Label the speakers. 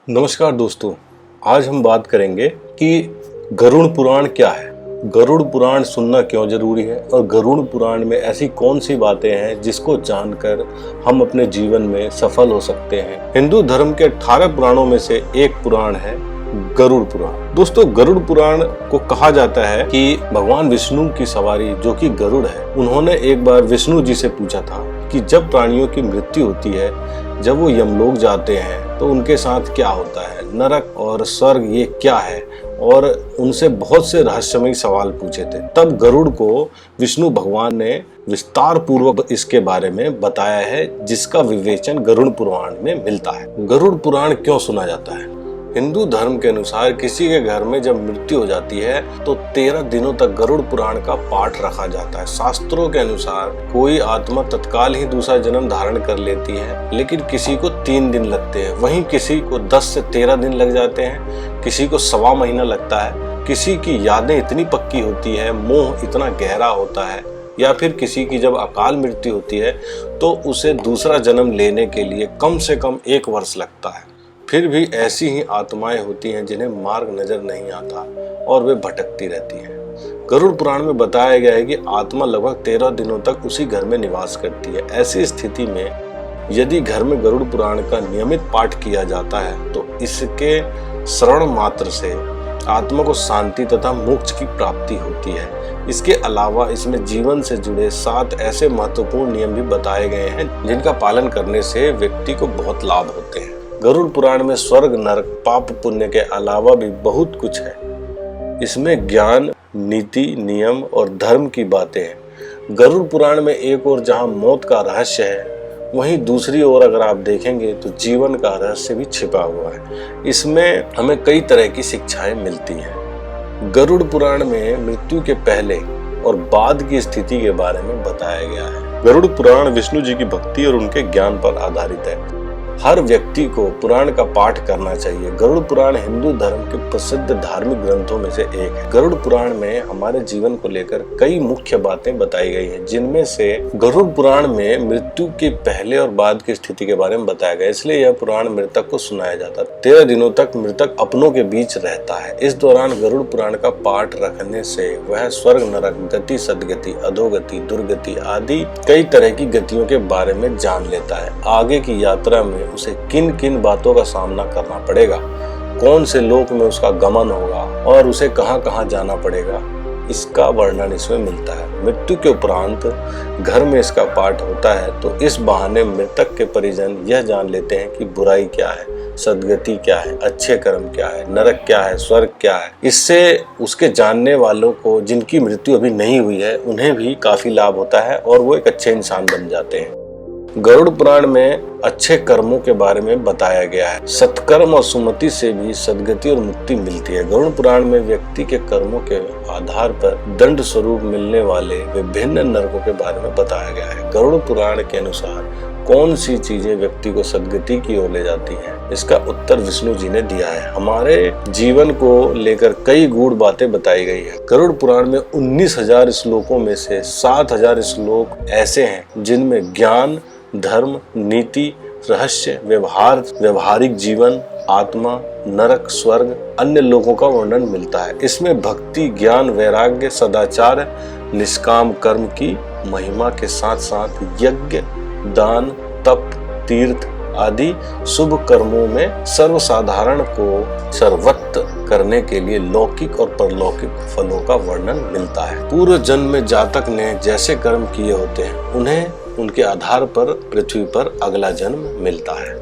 Speaker 1: नमस्कार दोस्तों, आज हम बात करेंगे कि गरुड़ पुराण क्या है, गरुड़ पुराण सुनना क्यों जरूरी है और गरुड़ पुराण में ऐसी कौन सी बातें हैं जिसको जानकर हम अपने जीवन में सफल हो सकते हैं। हिंदू धर्म के 18 पुराणों में से एक पुराण है गरुड़ पुराण। दोस्तों, गरुड़ पुराण को कहा जाता है कि भगवान विष्णु की सवारी जो कि गरुड़ है, उन्होंने एक बार विष्णु जी से पूछा था कि जब प्राणियों की मृत्यु होती है, जब वो यमलोक जाते हैं तो उनके साथ क्या होता है, नरक और स्वर्ग ये क्या है, और उनसे बहुत से रहस्यमयी सवाल पूछे थे। तब गरुड़ को विष्णु भगवान ने विस्तार पूर्वक इसके बारे में बताया है, जिसका विवेचन गरुड़ पुराण में मिलता है। गरुड़ पुराण क्यों सुना जाता है? हिंदू धर्म के अनुसार किसी के घर में जब मृत्यु हो जाती है तो 13 दिनों तक गरुड़ पुराण का पाठ रखा जाता है। शास्त्रों के अनुसार कोई आत्मा तत्काल ही दूसरा जन्म धारण कर लेती है, लेकिन किसी को 3 दिन लगते हैं, वहीं किसी को 10 से 13 दिन लग जाते हैं, किसी को 1.25 महीना लगता है, किसी की यादें इतनी पक्की होती है, मोह इतना गहरा होता है, या फिर किसी की जब अकाल मृत्यु होती है तो उसे दूसरा जन्म लेने के लिए कम से कम 1 वर्ष लगता है। फिर भी ऐसी ही आत्माएं होती हैं जिन्हें मार्ग नजर नहीं आता और वे भटकती रहती हैं। गरुड़ पुराण में बताया गया है कि आत्मा लगभग 13 दिनों तक उसी घर में निवास करती है। ऐसी स्थिति में यदि घर में गरुड़ पुराण का नियमित पाठ किया जाता है तो इसके श्रवण मात्र से आत्मा को शांति तथा मोक्ष की प्राप्ति होती है। इसके अलावा इसमें जीवन से जुड़े 7 ऐसे महत्वपूर्ण नियम भी बताए गए हैं जिनका पालन करने से व्यक्ति को बहुत लाभ होते हैं। गरुड़ पुराण में स्वर्ग, नरक, पाप पुण्य के अलावा भी बहुत कुछ है। इसमें ज्ञान, नीति, नियम और धर्म की बातें हैं। गरुड़ पुराण में एक ओर जहां मौत का रहस्य है, वहीं दूसरी ओर अगर आप देखेंगे तो जीवन का रहस्य भी छिपा हुआ है। इसमें हमें कई तरह की शिक्षाएं मिलती हैं। गरुड़ पुराण में मृत्यु के पहले और बाद की स्थिति के बारे में बताया गया है। गरुड़ पुराण विष्णु जी की भक्ति और उनके ज्ञान पर आधारित है। हर व्यक्ति को पुराण का पाठ करना चाहिए। गरुड़ पुराण हिंदू धर्म के प्रसिद्ध धार्मिक ग्रंथों में से एक है। गरुड़ पुराण में हमारे जीवन को लेकर कई मुख्य बातें बताई गई हैं, जिनमें से गरुड़ पुराण में मृत्यु के पहले और बाद की स्थिति के बारे में बताया गया। इसलिए यह पुराण मृतक को सुनाया जाता है। 13 दिनों तक मृतक अपनों के बीच रहता है। इस दौरान गरुड़ पुराण का पाठ रखने से वह स्वर्ग, नरक, गति, सदगति, अधोगति, दुर्गति आदि कई तरह की गतियों के बारे में जान लेता है। आगे की यात्रा में उसे किन किन बातों का सामना करना पड़ेगा, कौन से लोक में उसका गमन होगा और उसे कहां कहां जाना पड़ेगा, इसका वर्णन इसमें मिलता है। मृत्यु के उपरांत घर में इसका पाठ होता है तो इस बहाने मृतक के परिजन यह जान लेते हैं कि बुराई क्या है, सदगति क्या है, अच्छे कर्म क्या है, नरक क्या है, स्वर्ग क्या है। इससे उसके जानने वालों को, जिनकी मृत्यु अभी नहीं हुई है, उन्हें भी काफी लाभ होता है और वो एक अच्छे इंसान बन जाते हैं। गरुड़ पुराण में अच्छे कर्मों के बारे में बताया गया है। सत्कर्म और सुमति से भी सद्गति और मुक्ति मिलती है। गरुड़ पुराण में व्यक्ति के कर्मों के आधार पर दंड स्वरूप मिलने वाले विभिन्न नरकों के बारे में बताया गया है। गरुड़ पुराण के अनुसार कौन सी चीजें व्यक्ति को सद्गति की ओर ले जाती हैं, इसका उत्तर विष्णु जी ने दिया है। हमारे जीवन को लेकर कई गूढ़ बातें बताई गई है। गरुड़ पुराण में 19,000 श्लोकों में से 7,000 श्लोक ऐसे हैं जिनमें ज्ञान, धर्म, नीति, रहस्य, व्यवहारिक जीवन, आत्मा, नरक, स्वर्ग, अन्य लोगों का वर्णन मिलता है। इसमें भक्ति, ज्ञान, वैराग्य, सदाचार, निष्काम कर्म की महिमा के साथ साथ यज्ञ, दान, तप, तीर्थ आदि शुभ कर्मों में सर्वसाधारण को सर्वत्र करने के लिए लौकिक और परलौकिक फलों का वर्णन मिलता है। पूर्व जन्म में जातक ने जैसे कर्म किए होते हैं, उन्हें उनके आधार पर पृथ्वी पर अगला जन्म मिलता है।